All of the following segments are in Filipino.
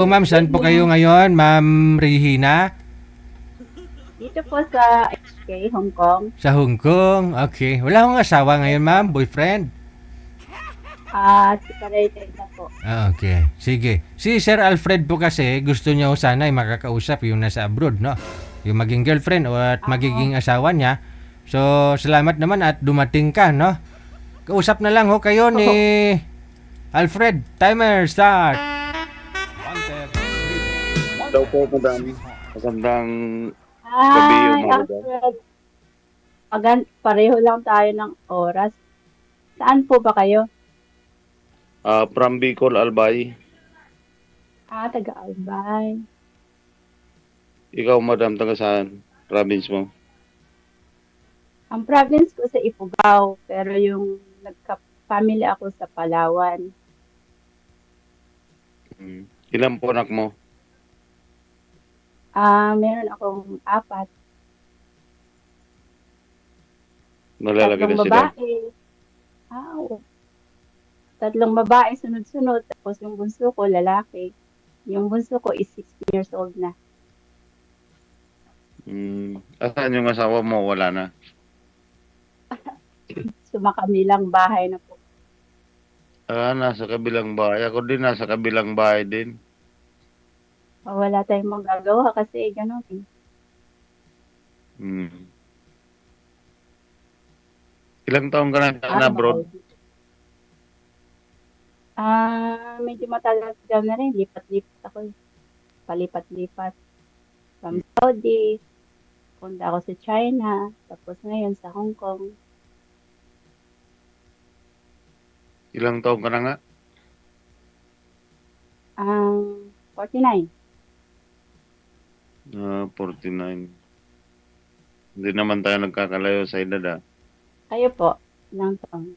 So, ma'am, saan po kayo ngayon, Ma'am Regina? Dito po sa HK, Hong Kong. Sa Hong Kong. Okay. Wala akong asawa ngayon, ma'am. Boyfriend. Separated na po. Okay. Sige. Si Sir Alfred po kasi gusto niya sana ay makakausap yung nasa abroad, no? Yung maging girlfriend o at magiging asawa niya. So, salamat naman at dumating ka, no? Kausap na lang ho kayo ni Alfred. Timer start. Daw po, madam. Magandang gabi Hi, yung mga madam. Alfred. Pareho lang tayo ng oras. Saan po ba kayo? From Bicol, Albay. Taga-Albay. Ikaw, madam, taga saan? Province mo? Ang province ko sa Ifugao, pero yung nagka-family ako sa Palawan. Ilan po anak mo? Meron akong 4. Nalalaki Tatlong na sila. babae. Oo. Tatlong babae sunod-sunod. Tapos yung bunso ko, lalaki. Yung bunso ko is 16 years old na. Asan yung asawa mo? Wala na. Sumakabilang bahay na po. Nasa kabilang bahay. Ako din nasa kabilang bahay din. Wala tayong magagawa kasi gano'n eh. Hmm. Ilang taon ka na abroad? Medyo matagal na rin. Lipat-lipat ako eh. Palipat-lipat. From Saudi, punta ako sa China, tapos ngayon sa Hong Kong. Ilang taon ka na nga? 49. 49. Hindi naman tayo nagkakalayo sa edad, ah. Kayo po, ilang taon?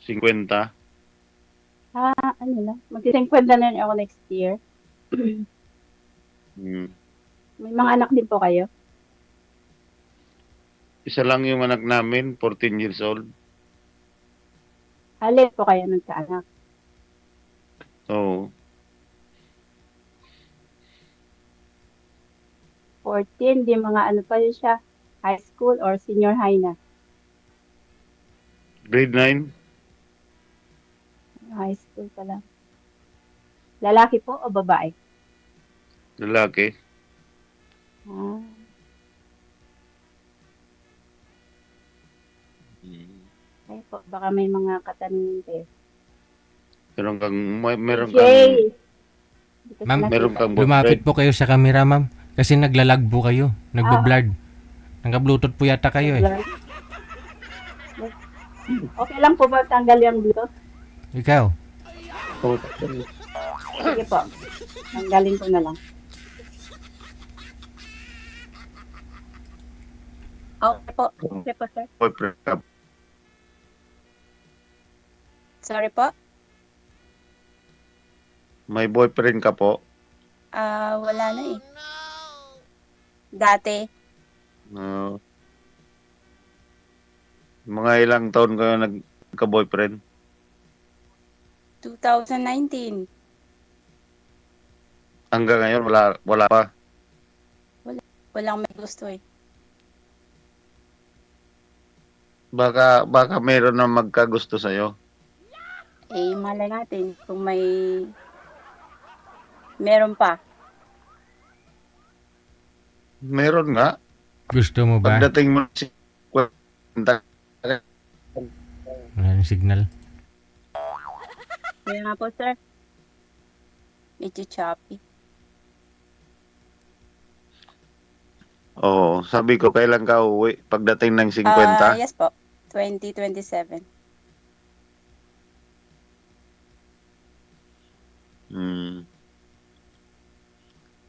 50? Ano lang, mag-50 na rin ako next year. May mga anak din po kayo? Isa lang yung anak namin, 14 years old. Halip po kayo nagkaanak. Oo. 14, di mga ano pa yun siya? High school or senior high na? Grade 9? High school pa lang. Lalaki po o babae? Lalaki. Ah, Ay po, baka may mga katanungan kayo. Meron kang, Jay! Hindi ko Ma'am, nakita. meron kang Lumapit boyfriend. po kayo sa camera, ma'am. Kasi naglalag po kayo. Nagbablard. Nagka-bluetooth po yata kayo eh. Okay lang po ba tanggal yung Bluetooth? Ikaw. Sige po. Tanggalin ko na lang. Okay po. Okay po, sir. Boyfriend ka. Sorry po. May boyfriend ka po? Wala na eh. Dati. Uh, mga ilang taon kayo nagka-boyfriend? 2019. Hanggang ngayon, wala pa. Walang may gusto eh. Baka meron na magkagusto sa'yo. Malay natin kung meron pa. Meron nga. Gusto mo ba? Pagdating mo si kwenta, Wala yung signal. Kaya nga po, sir. Medyo choppy. Oo, sabi ko, kailan ka uwi? Pagdating ng 50? Yes po. 2027.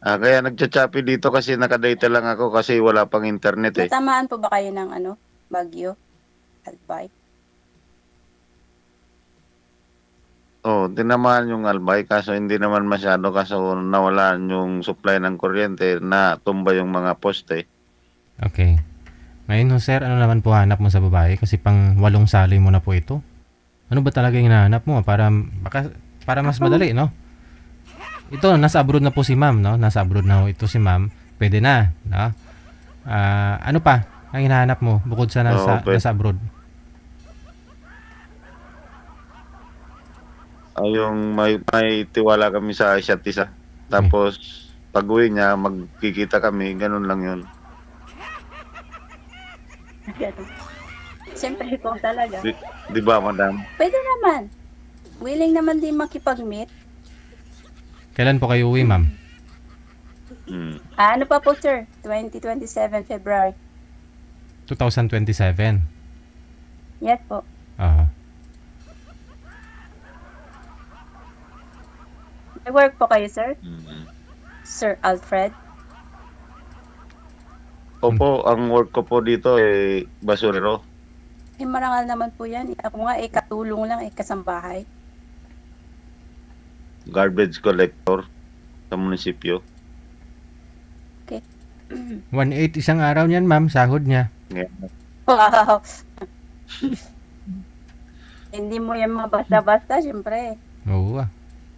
Kaya nagcha-choppy dito kasi nakadata lang ako kasi wala pang internet eh. Natamaan po ba kayo ng bagyo? Albay? Oo, tinamaan yung Albay kaso hindi naman masyado kaso nawalan yung supply ng kuryente na tumba yung mga poste. Okay. Ngayon, sir, ano naman po hanap mo sa babae? Kasi pang 8 sali mo na po ito. Ano ba talaga yung hinahanap mo? Para mas madali, no? ito, nasa abroad na po si ma'am, no? Nasa abroad na ho ito si ma'am. Pwede na, no? Ano pa ang hinahanap mo bukod sa Oo, pwede. nasa abroad? Yung may tiwala kami sa isa't isa. Tapos, pag-uwi niya, magkikita kami. Ganun lang yun. Ganun. Siyempre, kung talaga. Di ba, madam? Pwede naman. Willing naman din makipag-meet. Kailan po kayo uwi, ma'am? Hmm. Ano pa po, sir? 2027 February. 2027. Yes po. Ah. May work po kayo, sir? Hmm. Sir Alfred? Opo, ang work ko po dito basurero. Marangal naman po yan. Ako nga, katulong lang, kasambahay. Garbage collector sa munisipyo. 1.8 isang araw niyan, ma'am, sahod niya. Ngayon, Wow! Hindi mo yan mabasta-basta, siyempre. Oo.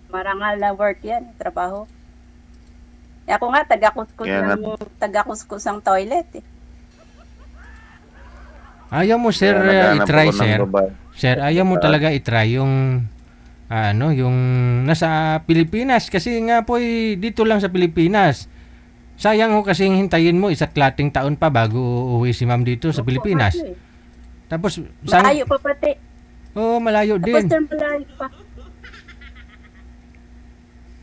Marangal na work yan, trabaho. Ako nga, Kaya tagakuskus ang toilet. Ayaw mo, sir, kaya naghahanap i-try, ako ng sir. babae. Sir, ayaw mo talaga i-try yung yung nasa Pilipinas kasi nga po dito lang sa Pilipinas. Sayang ho kasi hintayin mo isa't klating taon pa bago uuwi si ma'am dito sa Pilipinas. Tapos Malayo pa pati. Oo, malayo Tapos din. sir, malayo pa.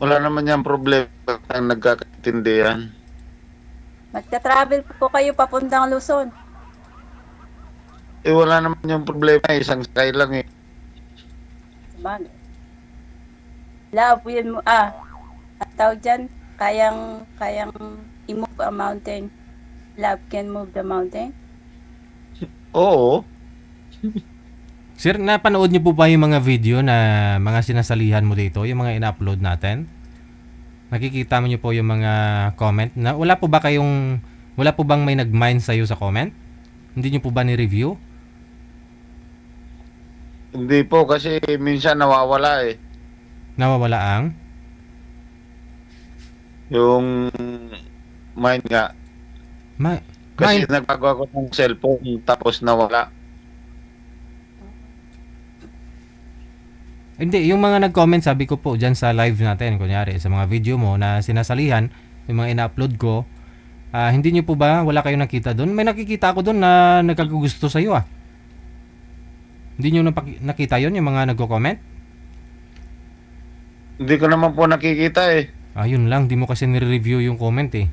Wala naman yung problema ang nagkakaintindihan. Magta-travel po kayo papuntang Luzon. Wala naman yung problema. Isang sakay lang eh. Sabagay. Love, yun mo, ang tawag dyan, kayang i-move a mountain. Love can move the mountain. Oo. Sir, napanood niyo po ba yung mga video na mga sinasalihan mo dito, yung mga ina-upload natin? Nakikita mo niyo po yung mga comment na wala po bang may nag-mind sa sa comment? Hindi niyo po ba ni-review? Hindi po kasi minsan nawawala eh. Nawawala ang? Yung mind nga. Kasi Mind? nagbago ako ng cellphone tapos nawala. Hindi, yung mga nag-comment sabi ko po dyan sa live natin, kunyari sa mga video mo na sinasalihan, yung mga ina-upload ko, hindi nyo po ba, wala kayong nakita doon? May nakikita ako doon na nagkagusto sa'yo Hindi nyo nakita yon yung mga nagko-comment? Hindi ko naman po nakikita eh. Yun lang, di mo kasi nire-review yung comment eh.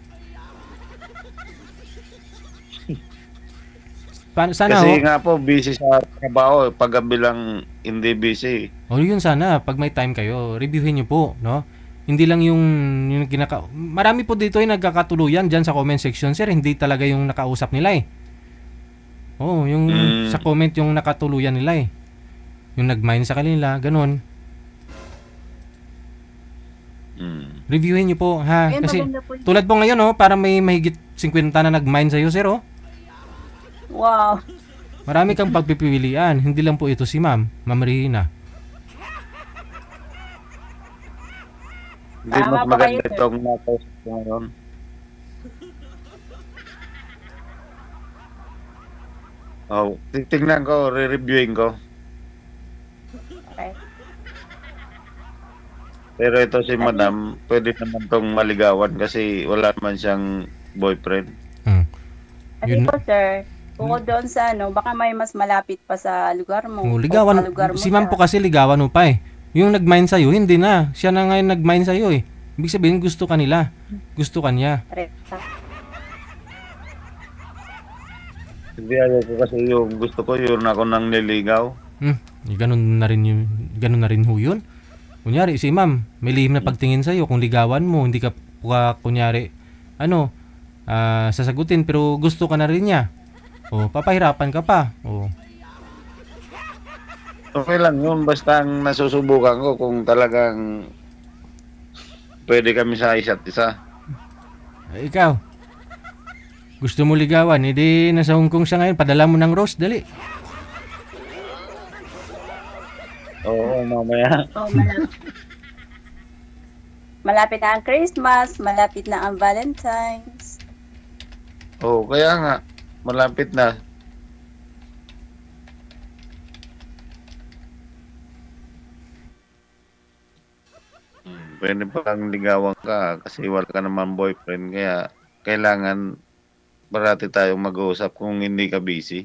Sana Kasi nga po busy sa trabaho eh. Paggabi lang hindi busy. yun sana, pag may time kayo, reviewin nyo po, no? Hindi lang yung marami po dito yung nagkakatuluyan dyan sa comment section, sir. Hindi talaga yung nakausap nila eh. Yung sa comment yung nakatuluyan nila eh. Yung nag-mind sa kanila, ganun. Reviewin nyo po, ha? Ayun, Kasi maganda po yun. tulad po ngayon, para may mahigit 50 na nag-mind sa'yo, sir, Wow. Marami kang pagpipilian. Hindi lang po ito si Ma'am Rihina. Hindi Tama mas po maganda kayo, sir. itong napost ko ngayon. Titignan ko, re-reviewin ko. Okay. Pero ito si madam, pwede naman tong maligawan kasi wala naman siyang boyfriend. Kasi Yun po, sir, bukod doon sa baka may mas malapit pa sa lugar mo. Ligawan. O sa lugar mo Si Ma'am siya. po kasi ligawan mo pa eh. Yung nag-mind sa'yo, hindi na. Siya na ngayon nag-mind sa'yo eh. Ibig sabihin, gusto ka nila. Gusto ka niya. Rekta. Hindi ayaw ko kasi yung gusto ko yun ako nang niligaw. Ganun na rin ho yun. Kunyari, si Ma'am, may lihim na pagtingin sa'yo. Kung ligawan mo, hindi ka kunyari, sasagutin, pero gusto ka na rin niya. Papahirapan ka pa. Okay lang yun, basta ang nasusubukan ko kung talagang pwede kami sa isa't isa. Ikaw, gusto mo ligawan, hindi nasa Hong Kong siya ngayon, padala mo ng rose, dali. Oo, mamaya. Oh, malapit. Malapit na ang Christmas, malapit na ang Valentine's. Oh, kaya nga, malapit na. Pwede pang ligawan ka kasi wala ka naman boyfriend kaya kailangan parati tayong mag-uusap kung hindi ka busy.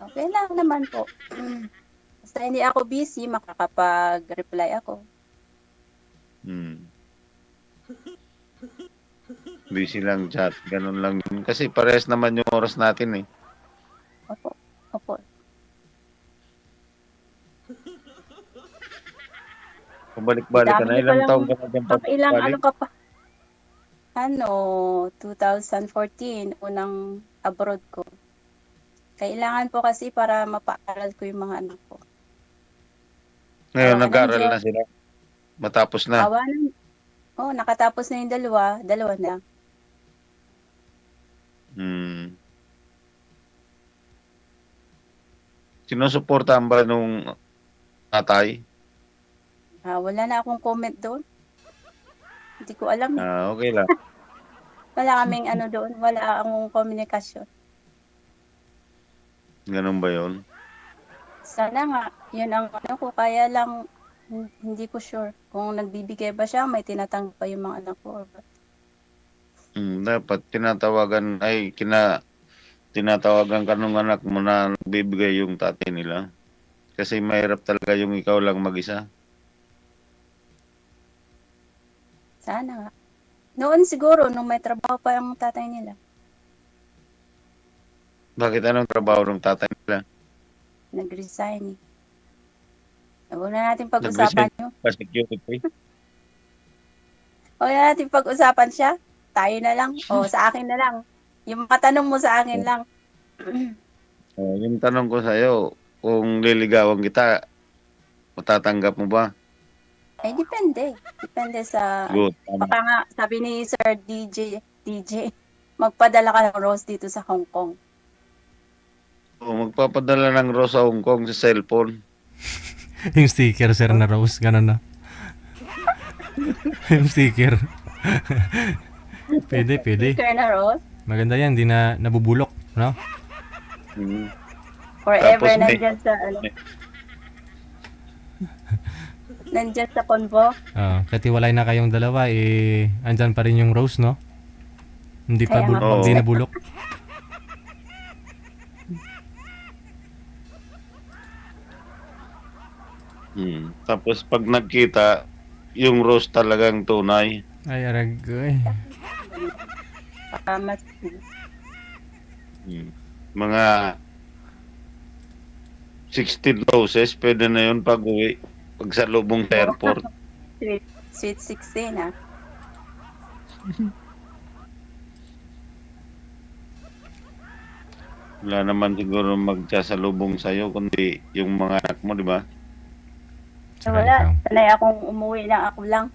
Okay lang naman po. Basta hindi ako busy, makakapag-reply ako. Hmm. Busy lang chat, ganun lang yun. Kasi parehas naman yung oras natin eh. Opo. Opo. Pabalik-balik ka na. Dami niyo Ilang palang- taon ka na dyan Ilang ano pabalik? ka pa? 2014, unang abroad ko. Kailangan po kasi para mapaaral ko yung mga anak ko. Ngayon, Awa nag-aaral ng na sila. Matapos na. Awa ng... Oh, nakatapos na yung dalawa na. Hmm. Sinusuportahan ba nung tatay? Wala na akong comment doon. Hindi ko alam eh. Okay lang. Wala kaming ano doon, wala akong komunikasyon. Ganun ba yun? Sana nga, yun ang ano ko, kaya lang hindi ko sure kung nagbibigay ba siya, may tinatanggap pa yung mga anak ko or what. Dapat tinatawagan ka nung anak mo na nagbibigay yung tatay nila. Kasi mahirap talaga yung ikaw lang mag-isa. Sana nga. Noon siguro, nung may trabaho pa yung tatay nila, Bakit anong trabaho ng tatay nila? nag-resign eh. Huwag na natin pag-usapan yun. Pa-security? Huwag na natin pag-usapan siya. Tayo na lang. O, sa akin na lang. Yung makatanong mo sa akin lang. Yung tanong ko sa'yo, kung liligawan kita, matatanggap mo ba? Eh, depende. Depende sa... Good. Baka nga, sabi ni Sir DJ, magpadala ka ng rose dito sa Hong Kong. Magpapadala ng rose sa Hong Kong sa cellphone. Yung sticker, sir, na rose. Ganun na. Yung sticker. Pwede. Sticker na rose. Maganda yan, hindi na nabubulok, no? Hmm. Forever Tapos may- nandyan sa ano. Nandyan sa convo. Kahit hiwalay na kayong dalawa, andyan pa rin yung rose, no? Hindi pa Kaya nga. hindi nabulok. Tapos pag nagkita, yung rose talagang tunay. Ay, aragoy. Baka mas... Mga 16 roses, pwede na yun pag uwi. Pag sa lubong sa airport. Sweet 16 ah. Wala naman siguro magsasalubong sa'yo, kundi yung mga anak mo, di ba? Saka Wala. ikaw. Sanay akong umuwi na ako lang.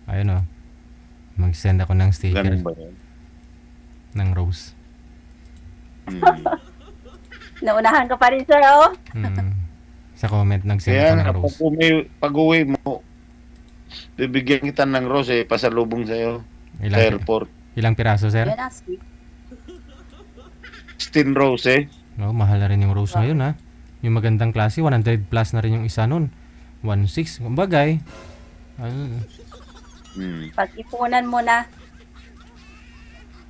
Ayun, oh. Mag-send ako ng sticker Ganun ba yun? ng rose. Naunahan ka pa rin, sir, oh. Sa comment, nag-send Kaya ako ng nga, rose. pag uwi mo, bibigyan kita ng rose pasalubong sa'yo sa Ilang, airport. ilang piraso, sir? Yan ang sweet. 16 roses. Oh, mahal na rin yung rose ngayon, ha? Yung magandang klase, 100 plus na rin yung isa nun. 1.6. Kumbagay. Pag-ipunan mo na.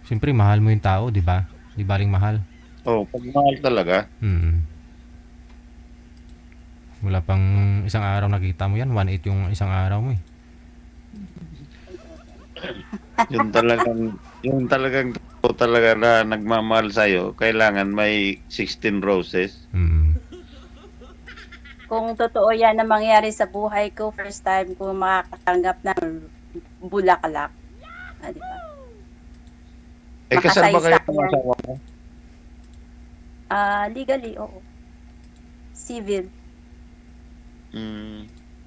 Siyempre, mahal mo yung tao, di ba? Di baling mahal. Pag mahal talaga. Wala pang isang araw nakita mo yan. 1.8 yung isang araw mo, eh. yung talagang totoo talaga na nagmamahal sa'yo, kailangan may 16 roses. Kung totoo yan na mangyari sa buhay ko, first time ko makakatanggap ng bulaklak. Di ba? Kasal ba kayo Makasaysayan. ng asawa mo? Legally, oo. Civil.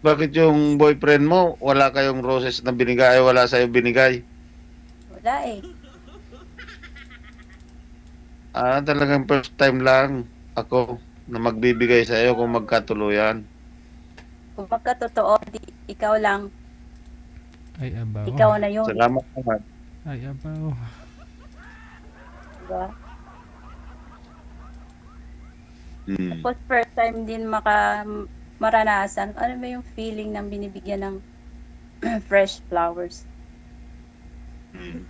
Bakit yung boyfriend mo, wala kayong roses na binigay, wala sa'yo binigay? Wala eh. Talagang first time lang ako na magbibigay sa'yo kung magkatuluyan. Kung magkatotoo, ikaw lang Ay, abaw. Ikaw na yun. Salamat naman. Ay, abaw. Diba? Hmm. Tapos first time din maranasan, ano ba yung feeling ng binibigyan ng fresh flowers? Hmm.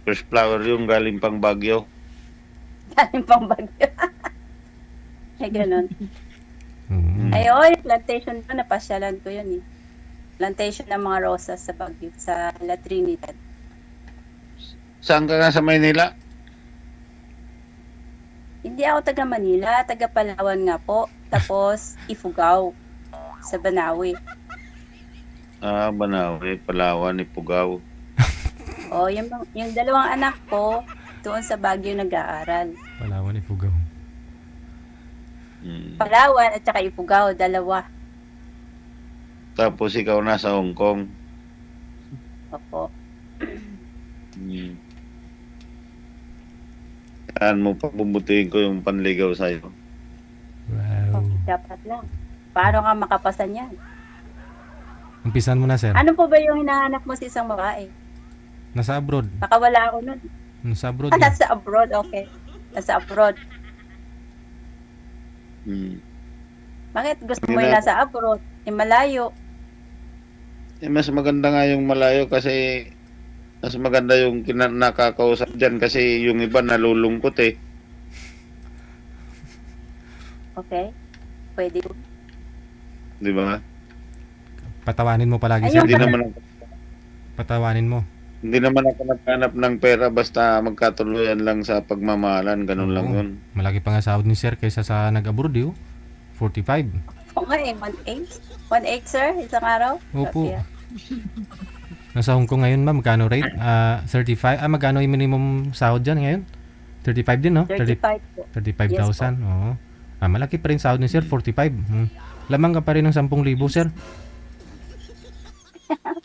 Fresh flower yung galing pang Baguio. Galing pang Bagyo. Ay, ganun. Mm. Ay, oo, yung plantation ko, napasyalan ko yun eh. Plantation ng mga rosas sa Baguio, sa La Trinidad. Saan ka nga sa Maynila? Hindi ako taga Manila, taga Palawan nga po. Tapos, Ifugao, sa Banawi. Ah, Banawe, Palawan, Ifugao. O, yung dalawang anak ko, doon sa Baguio nag-aaral. Palawan, Ifugao. Hmm. Palawan at saka Ifugao, dalawa. Tapos ikaw nasa Hong Kong. Opo. Hmm. Saan mo pabubutihin ko yung panligaw sa'yo? Wow. Dapat lang. Paano ka makapasan yan? Umpisan mo na, sir. Ano po ba yung hinahanap mo sa isang babae? Nasa abroad. Baka wala ako nun. Nasa abroad. Ah, yun. nasa abroad, okay. Nasa abroad. Hmm. Bakit gusto Hindi mo yung na- nasa abroad? Yung malayo. Mas maganda nga yung malayo kasi mas maganda yung nakakausap dyan kasi yung iba nalulungkot eh. Okay? Pwede. Di ba? Patawanin mo palagi, Ayun sir. Hindi pala. naman, Patawanin mo. hindi naman ako naghanap ng pera basta magkatuluyan lang sa pagmamahalan. Ganun lang Oo. yun. Malaki pa nga sahod ni sir kaysa sa nag-abroad, eh. 45. Oo nga eh, 1.8. 1.8, sir? Isang araw? Opo. Yeah. Nasa Hong Kong ngayon, ma'am. Magkano rate? 35. Magkano yung minimum sahod dyan ngayon? 35 din, no? 35 po. 35,000. Oo. Malaki pa rin sahod ni sir, 45. Lamang ka pa rin ng 10,000, sir.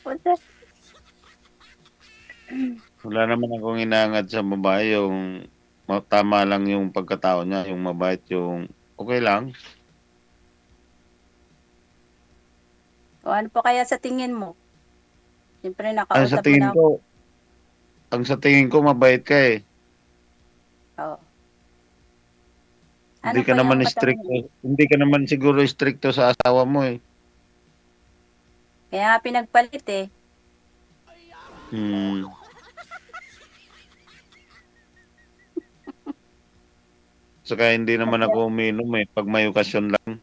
Po, sir. Wala naman akong inaangad sa babae yung tama lang yung pagkatao niya, yung mabait, yung okay lang. O ano po kaya sa tingin mo? Siyempre Ang nakausap sa mo tingin na. ko, mabait ka eh. Oo. Hindi Ano ka pa naman yung stricto. katanungan? Hindi ka naman siguro stricto sa asawa mo eh. Kaya nga pinagpalit eh. Hmm. Saka hindi naman ako uminom eh. Pag may okasyon lang.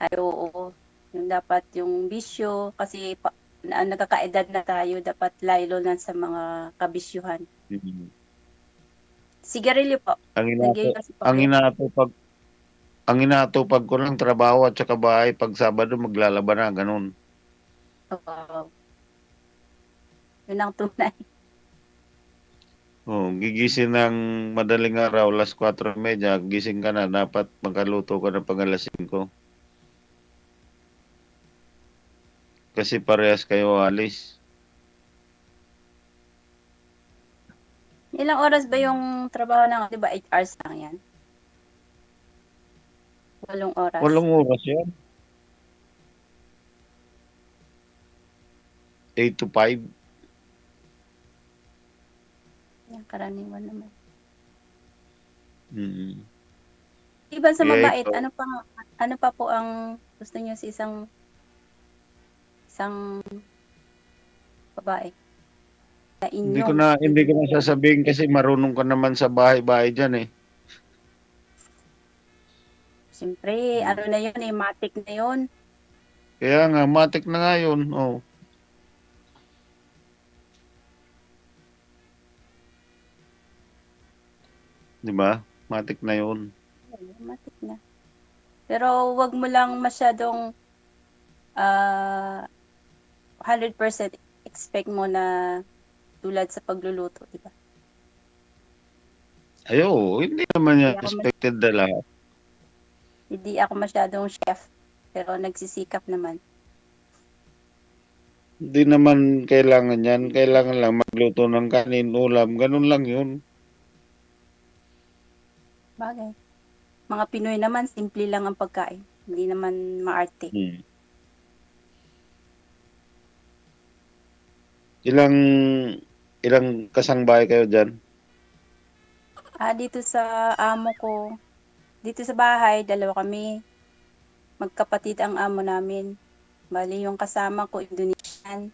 Ay, oo. Yung dapat yung bisyo, kasi nagkakaedad na tayo, dapat laylo na sa mga kabisyuhan. Hmm. Sigarilyo po. Ang Nagay inato, kasi ang inaatupag, ang inaatupag ko lang trabaho at saka bahay. Pag Sabado maglalaba na, ganun. Wow. Yun ang tunay. Oh, gigising ng madaling araw, alas 4:30, gising ka na, dapat magkaluto ka ng pang alas 5. Kasi parehas kayo alis. Ilang oras ba yung trabaho ng, di ba 8 hours lang yan? 8 oras. 8 oras yan. 8 to 5. Yan, karaniwan naman. Mm. Iba sa Kaya mabait, ikaw- ano pa po ang gusto niyo sa isang babae? Sa inyo. Hindi ko na sasabihin kasi marunong ka naman sa bahay-bahay diyan eh. Siyempre, ano na yun, matic na yun. Kaya nga matik na nga 'yun. Oh. Di ba? Matik na 'yun. Matic na. Pero wag mo lang masyadong 100% expect mo na tulad sa pagluluto, di ba? Ayo, hindi naman yan Kaya ako expected na lahat. Hindi ako masyadong chef, pero nagsisikap naman. Hindi naman kailangan yan. Kailangan lang magluto ng kanin, ulam. Ganun lang 'yun. Bagay. Mga Pinoy naman, simple lang ang pagkain. Hindi naman maarte. Hmm. Ilang ilang kasangbahay kayo diyan? Dito sa amo ko, dito sa bahay, dalawa kami. Magkapatid ang amo namin. Bali, yung kasama ko, Indonesian.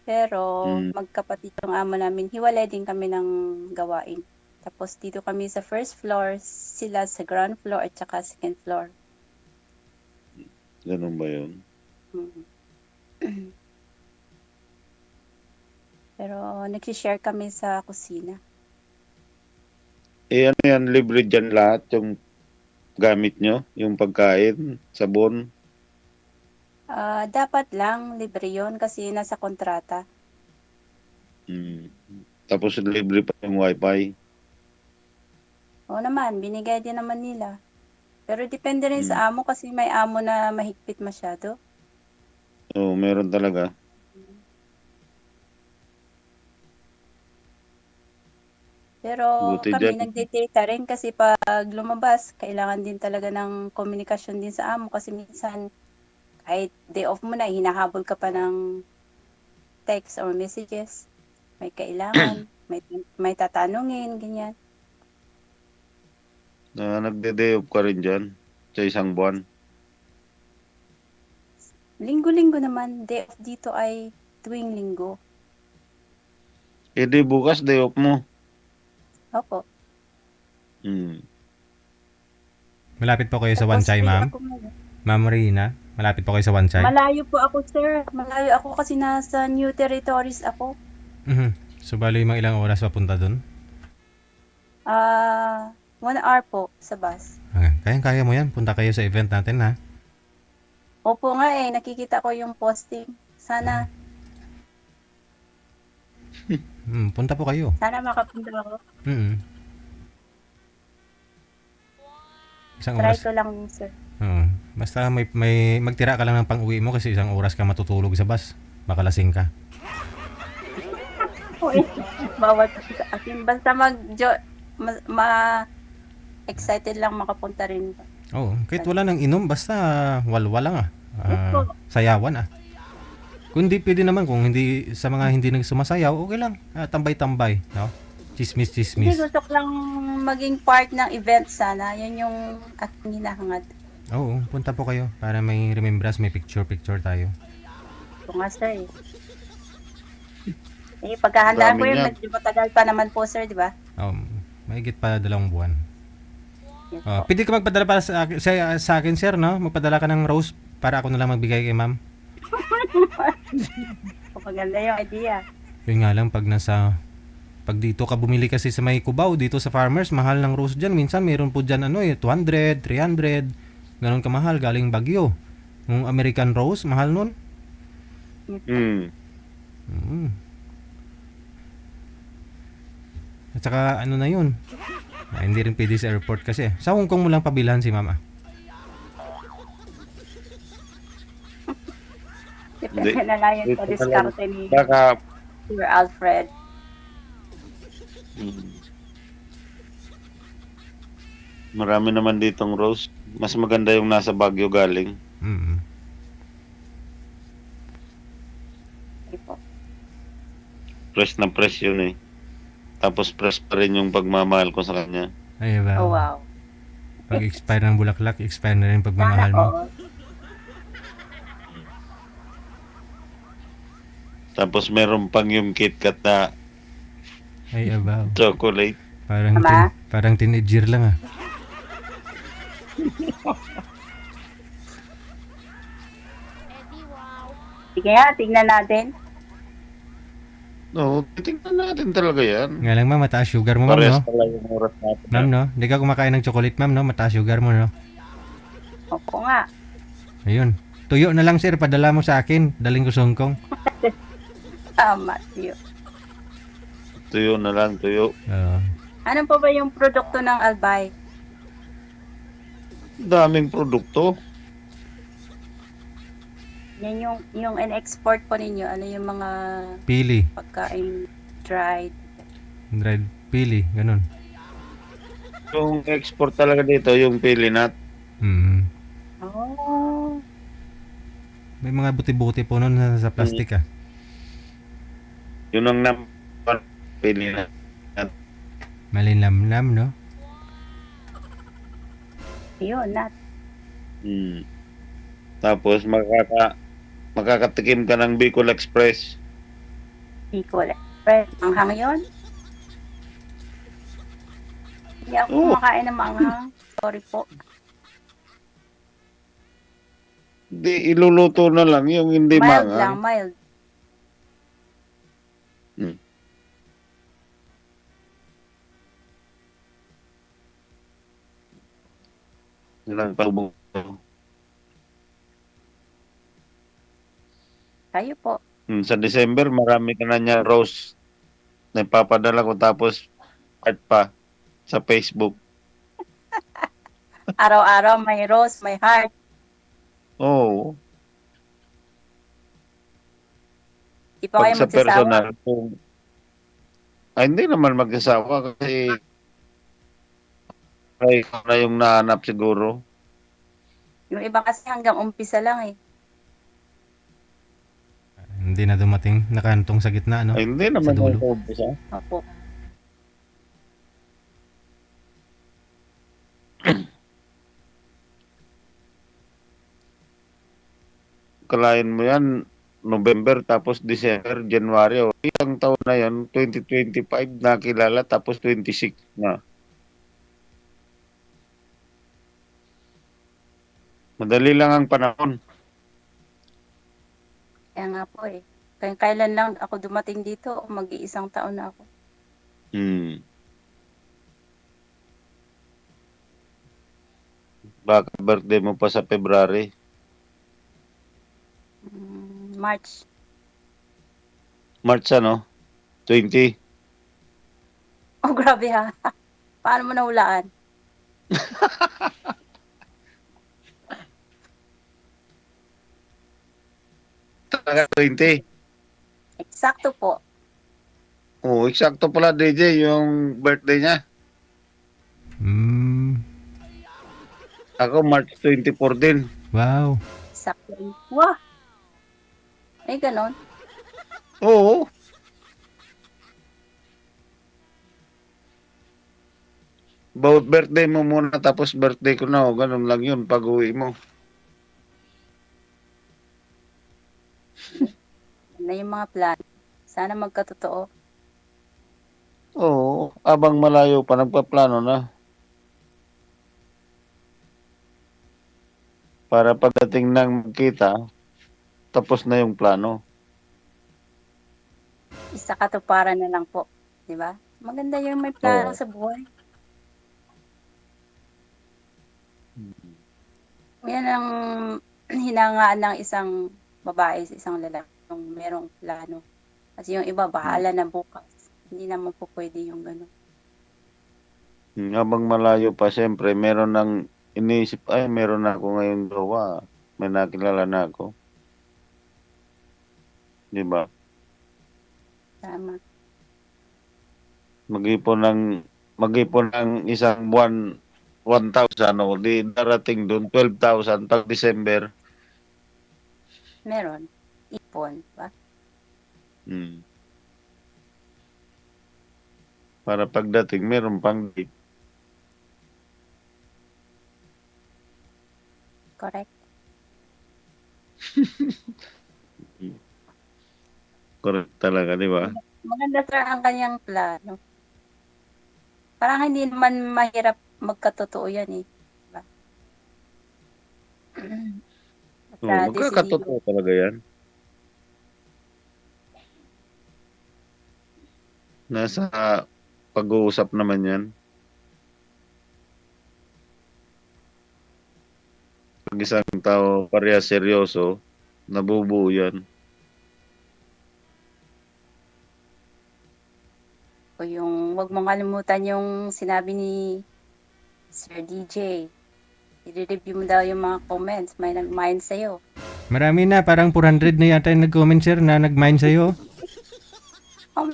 Pero, Hmm, magkapatid yung amo namin. Hiwalay din kami ng gawain. Tapos, dito kami sa first floor, sila sa ground floor at saka second floor. ganun ba 'yun? Mhm. Pero, nagsishare kami sa kusina. Ano 'yan, libre diyan lahat yung gamit nyo, yung pagkain, sabon? Dapat lang libre yon kasi nasa kontrata. Hmm, tapos libre pa yung wifi? Oo naman, binigay din naman nila. Pero depende rin Hmm, sa amo kasi may amo na mahigpit masyado. oo, meron talaga. Pero Buti kami diyan. nagde-data rin kasi pag lumabas, kailangan din talaga ng komunikasyon din sa amo kasi minsan kahit day off mo na, hinahabol ka pa ng text or messages. May kailangan, may tatanungin, ganyan. Nagde-day off ka rin diyan sa isang buwan? Linggo-linggo naman, day off dito ay tuwing linggo. Eh, di bukas day off mo? Opo. Hmm, Malapit po kayo sa Tapos Wansay, free ma'am? ako ngayon. Ma'am Rina, malapit po kayo sa Wansay? Malayo po ako, sir. Malayo ako kasi nasa New Territories ako. Mhm. So, bali mga ilang oras papunta dun? 1 hour po sa bus. Kayang-kaya mo yan. Punta kayo sa event natin, ha? Opo nga eh, nakikita ko yung posting. Sana, Punta po kayo. sana makapunta ako. Mm. Isang Try oras. ko lang, sir. Oo. Basta may magtira ka lang ng pang-uwi mo kasi isang oras ka matutulog sa bus. Baka lasing ka. Uy, bawal kasi sa akin. Basta excited lang makapunta rin. Oo. Kahit wala nang inom, basta walwala lang, ah. Opo. Sayawan, ah. Kung hindi, pwede naman. Kung hindi, sa mga hindi nagsumasayaw, okay lang. Tambay-tambay, no? Hindi, Chismis-chismis. gusto ko lang maging part ng event sana. Yun yung aking hinahangad. Oo, punta po kayo para may remembrance, may picture-picture tayo. Ito nga, sir. Pagkahandaan ko dami yun, niyan. medyo matagal pa naman po, sir, di ba? Mahigit pa 2 buwan. Yes po. Pwede ka magpadala para sa akin, sir, no? Magpadala ka ng rose para ako na lang magbigay kay ma'am. Maganda yung idea. Yun nga lang, pag dito ka bumili kasi sa may Cubao, dito sa farmers, mahal ng rose dyan. Minsan meron po dyan 200, 300, ganun kamahal, galing Bagyo. Yung American rose, mahal nun. Hmm, Mm. At saka ano na yun, hindi rin pwede sa airport kasi. Sa Hong Kong mo lang pabilhan si mama. Depende Hindi. na lang yun sa Dito ka lang. diskarte ni Baka, Sir Alfred. marami naman ditong rose. Mas maganda yung nasa Baguio galing. Mm. Okay po. Fresh na fresh yun eh. Tapos fresh pa rin yung pagmamahal ko sa kanya. Ay, ba? Oh, wow. Pag expire ng bulaklak, expire na rin Sana pagmamahal mo. all. Tapos meron pang yung KitKat na Ay, abaw. chocolate. Tama. Parang teenager lang, ah. Sige nga, tingnan natin. No, titignan natin talaga yan. Nga lang, ma'am, mataas sugar mo, ma'am, Parehas no? pala yung oras natin. Ma'am, no? Hindi ka kumakain ng chocolate, ma'am, no? Mataas sugar mo, no? Opo nga. Ayun. Tuyo na lang, sir. Padala mo sa akin. Daling ko sa Hong Kong. Tama, tiyo. Tuyo na lang, tuyo. Ano po ba yung produkto ng Albay? Daming produkto. Yan yung in-export po ninyo. Ano yung mga Pili. pagkain dried? Dried pili. Ganun. Yung export talaga dito, yung pili nut. Mm. Oh. May mga buti-buti po nun sa plastic, ah. Yun ang pili na. Malinamnam, no? Yun, nat. Hmm. Tapos makakatikim ka ng Bicol Express. Bicol Express. Manghang yun? Hindi ako Oo. kumakain ng manghang. Sorry po. Di iluluto na lang yung hindi Mild manghang. lang, mild. Hmm. Ilang palubong. Kayo po. Sa December, marami ka na niya rose na ipapadala ko tapos art pa sa Facebook. Araw-araw may rose, may heart. Oo. Di pa kayo Pag sa magsasawa. personal, hindi naman magsasawa kasi ikaw na yung nahanap siguro. Yung iba kasi hanggang umpisa lang eh. Hindi na dumating, nakantong sa gitna, no? Ay, hindi naman Sa dulo. ako umpisa. Opo. Kalain mo yan, November, tapos December, January. O, isang taon na yan, 2025 nakilala, tapos 26 na. Madali lang ang panahon. Kaya nga po eh. Kailan lang ako dumating dito, mag-iisang taon na ako. Baka birthday mo pa sa February. March. March ano? 20. Oh, grabe ha. Paano mo nahulaan? Talaga 20. Eksakto po. Oo, eksakto pala DJ yung birthday niya. Ako March 24 din. Wow. Eksakto. Wah! Ay, ganon. Oo. Bawat birthday mo muna tapos birthday ko na. O, ganun lang yun pag uwi mo. Na yung mga plan. Sana magkatotoo. Oo, abang malayo pa, nagpaplano na. Para pagdating ng magkita, tapos na yung plano. Isa katuparan na lang po. Di ba? Maganda yung may plano Oo. sa buhay. Yan ang hinangaan ng isang babae sa isang lalaki. Yung merong plano. Kasi yung iba, bahala na bukas. Hindi naman po pwede yung gano'n. Habang malayo pa, siyempre, meron ng iniisip, ay, meron na ako ngayong jowa. May nakilala na ako. Di ba? Tama. Mag-ipon ng isang buwan, 1,000, o di darating doon, 12,000 pag December. Meron. Ipon. Ba? Para pagdating, meron pang date. Correct. Correct talaga, di ba? Maganda sir ang kanyang plano. Parang hindi naman mahirap magkatotoo yan eh. Diba? Basta Magkakatotoo talaga yan. Nasa pag-uusap naman yan. Pag isang tao parehas seryoso, nabubuo yan. O yung wag mong kalimutan yung sinabi ni Sir DJ. I-review mo daw yung mga comments. May nag-mind sa'yo. Marami na, parang 400 na yata yung nag-comment, sir, na nag-mine sa'yo. Oh,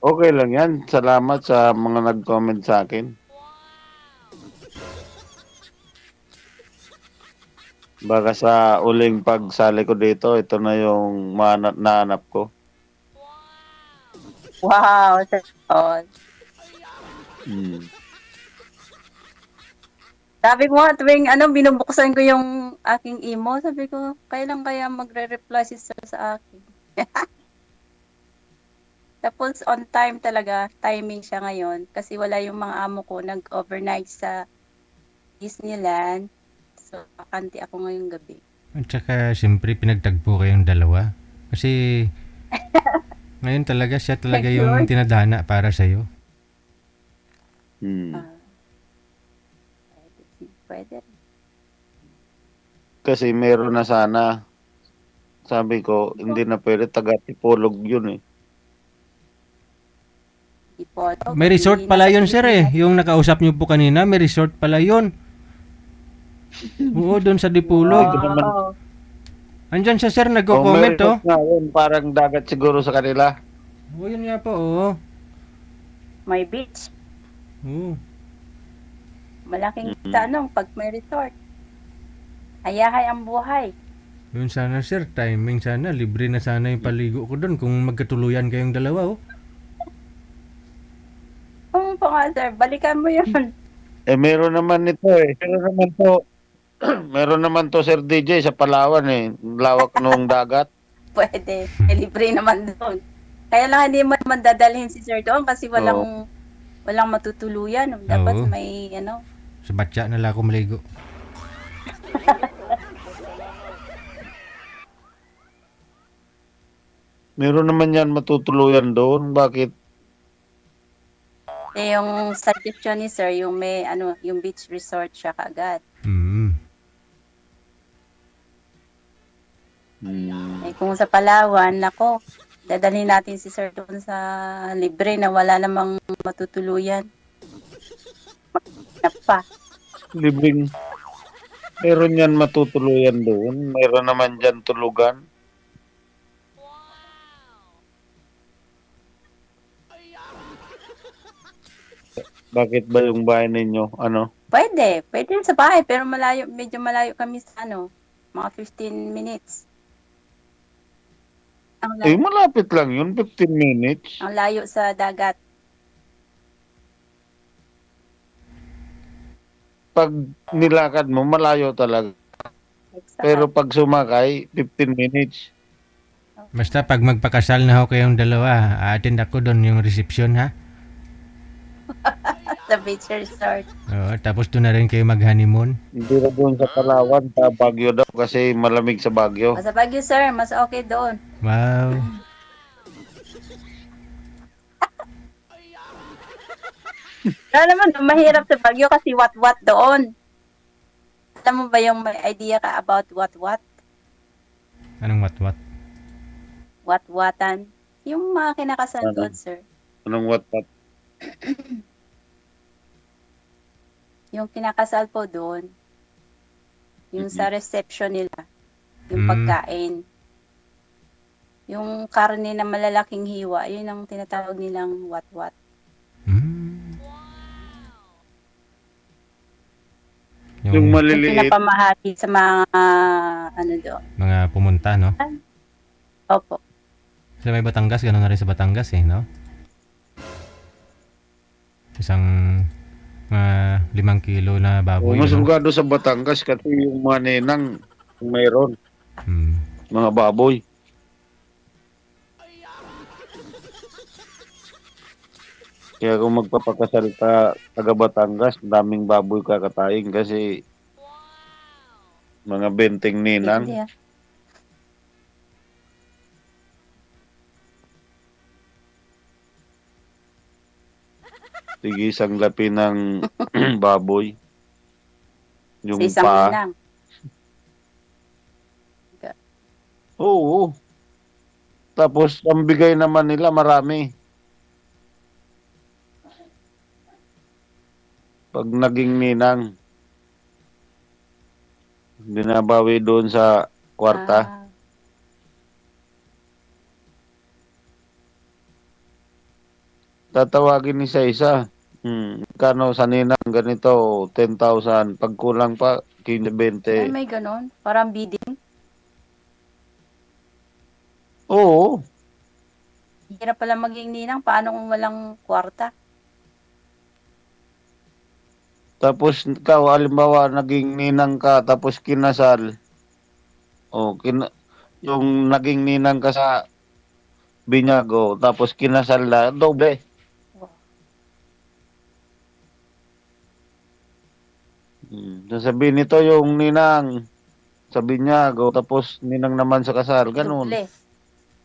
Okay lang yan. Salamat sa mga nag-comment sa akin. Baka sa uling pagsali ko dito, ito na yung nahanap ko. Wow, sir. Oh, Hmm. sabi ko nga, tuwing binubuksan ko yung aking emo, sabi ko, kailan kaya magre-reply si sir sa akin? Tapos on time talaga, timing siya ngayon kasi wala yung mga amo ko nag-overnight sa Disneyland. So, bakante ako ngayong gabi. At saka, siyempre, pinagtagpo kayong dalawa. Kasi, ngayon talaga, siya talaga Thank yung Lord. tinadhana para sa'yo. Hmm. Ah, pwede. Kasi meron na sana. Sabi ko, hindi na pwede, taga-Tipolog yun eh. Ipolog. May resort Hindi pala nasa yun, sir eh. Pilipinas. Yung nakausap niyo po kanina, may resort pala yun. Oo, doon sa Dipulog. Ito naman, Wow. Andyan siya, sir, may nagko-comment, oh. resort nga yun, parang dagat siguro sa kanila. Oo, yun nga po, oo. May beach. Oo. Malaking Mm. pag may resort. Hayahay ang buhay. Yun sana, sir, timing sana. Libre na sana yung paligo ko doon kung magkatuluyan kayong dalawa, oh. Oo po nga, sir. Balikan mo yun. Meron naman nito eh. Meron naman to, meron naman to Sir DJ sa Palawan eh. Lawak nung dagat. Pwede. Libre naman doon. Kaya lang hindi mo naman dadalhin si sir doon kasi walang matutuluyan. Dapat Oo. may Sa batya na lang ako maligo. Meron naman yan matutuluyan doon. Bakit? yung suggestion ni sir, yung may yung beach resort siya kaagad. Mm. Eh kung sa Palawan, nako, dadalhin natin si sir doon sa libre na wala namang matutuluyan. Maghanap pa. Libreng. Meron yan matutuluyan doon. Meron naman dyan tulugan. Bakit ba yung bahay ninyo? Ano? Pwede rin sa bahay, pero medyo malayo kami sa mga 15 minutes. Ang Eh, layo, malapit lang yun. 15 minutes. ang layo sa dagat. Pag nilakad mo, malayo talaga. Pero pag sumakay, 15 minutes. Basta pag magpakasal na ho kayong dalawa, attend ako doon yung reception, ha? Sa beach resort. Oo, tapos doon na rin kayo mag-honeymoon. Hindi na doon sa Palawan, sa Baguio daw kasi malamig sa Baguio. Sa Baguio, sir, mas okay doon. Wow. Alam naman, mahirap sa Baguio kasi what-what doon. Alam mo ba yung may idea ka about what-what? Anong what? What-watan? Yung mga kinakasal Ano? doon, sir. Anong what? Yung kinakasal po doon, yung sa reception nila, yung Mm. pagkain. Yung karne na malalaking hiwa, yun ang tinatawag nilang what-what. Mm. Yung Yung Yung maliliit. pinapamahagi sa mga, doon. mga pumunta, no? Opo. Sa may Batangas, gano'n na rin sa Batangas, eh, no? Isang 5 kilo na baboy. Mas no? lugado sa Batangas kasi yung mga nenang mayroon. Mm. Mga baboy. Kaya kung magpapakasal ka taga Batangas, daming baboy kakatayin kasi mga benteng ninang. Hindi, Sige, isang lapi ng baboy. Yung sa isang pa. ninang. Oo. Tapos, ang bigay naman nila marami. Pag naging ninang, binabawi doon sa kwarta. Ah, Tatawagin isa-isa. Kano sa ninang ganito, 10,000. Pag kulang pa, Ay, 15-20. may ganon. Parang bidding. Oo. Hirap pala maging ninang. Paano kung walang kwarta? Tapos ikaw, halimbawa, naging ninang ka, tapos kinasal. Yung naging ninang ka sa binyago, tapos kinasal na, doble. Wow. Sasabihin nito yung ninang sa binyago, tapos ninang naman sa kasal. Ganun. Duble.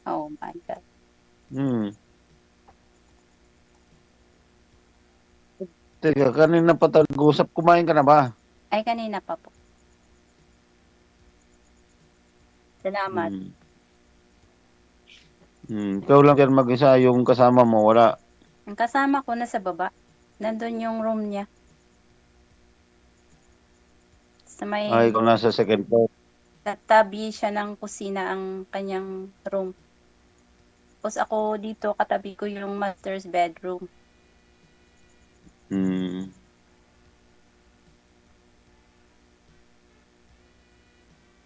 Oh my God. Hmm. Teka, kanina pa tayo nag-usap, kumain ka na ba? Ay, kanina pa po. Salamat. Ikaw lang yan mag-isa, yung kasama mo, wala. Ang kasama ko nasa baba. Nandun yung room niya. Sa may Ay, kung nasa second floor. tabi siya ng kusina ang kanyang room. Tapos ako dito, katabi ko yung master's bedroom.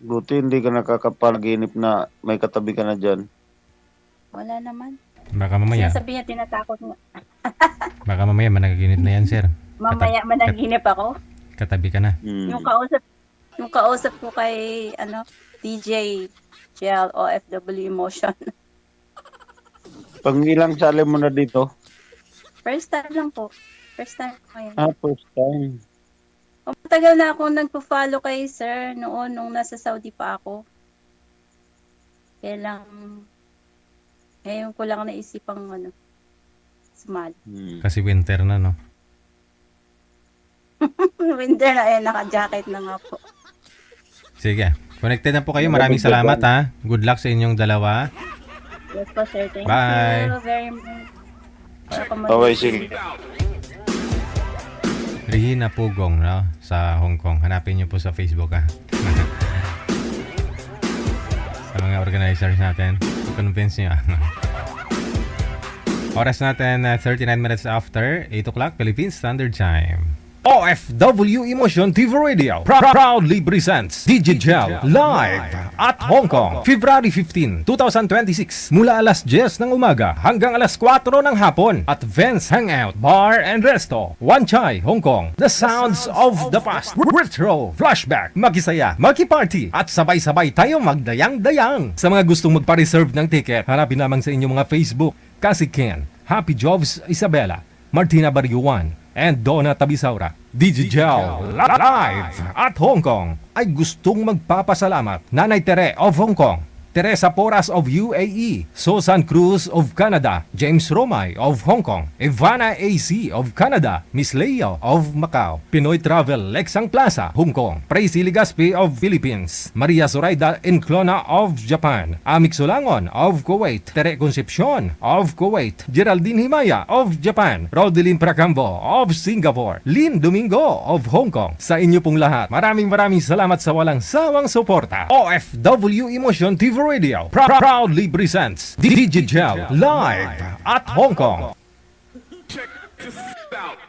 Buti hindi ka nakakapanaginip na may katabi ka na dyan. Wala naman. Baka mamaya, Sinasabi niya, tinatakot niya. baka mamaya managinip na yan, sir. Mamaya managinip ako. Katabi ka na. Yung kausap ko kay DJ Gel OFW Emotion. Pang ilang sali mo na dito? First time lang po. First time ko ngayon. First time. Matagal na ako nagpo-follow kay sir noon nung nasa Saudi pa ako. Kaya lang, ngayon ko lang naisipang sumali. Kasi winter na, no? Winter na eh, naka-jacket na nga po. Sige. Connected na po kayo. Maraming salamat, ha. Good luck sa inyong dalawa. Yes po sir, thank Bye. you very much. Okay, sige. Regina Pugong, no? Sa Hong Kong. Hanapin niyo po sa Facebook, ha. Sa mga organizers natin. I-convince niyo. Oras natin, 39 minutes after 8 o'clock, Philippine Standard Time. OFW Emotion TV Radio proudly presents DJ live at Hong Kong, February 15, 2026 mula alas 10 ng umaga hanggang alas 4 ng hapon at Vance Hangout Bar and Resto, Wan Chai, Hong Kong. The sounds of the past, retro, flashback, makisaya, makiparty at sabay-sabay tayong magdayang-dayang. Sa mga gustong magpa-reserve ng ticket, hanapin lamang sa inyong mga Facebook, Kasi Ken, Happy Jobs Isabela, Martina Baryuan, and Donna Tabisaura. DJ Gel live at Hong Kong ay gustong magpapasalamat Nanay Tere of Hong Kong, Teresa Porras of UAE, Susan Cruz of Canada, James Romay of Hong Kong, Ivana AC of Canada, Miss Leo of Macau, Pinoy Travel Lexang Plaza, Hong Kong, Praise Ligaspi of Philippines, Maria Zoraida Enclona of Japan, Amik Solangon of Kuwait, Tere Concepcion of Kuwait, Geraldine Himaya of Japan, Rodelin Pracambo of Singapore, Lynn Domingo of Hong Kong. Sa inyo pong lahat, maraming salamat sa walang sawang suporta. OFW Emotion TV Radio proudly presents DJ Gel live at Hong Kong. Check this out.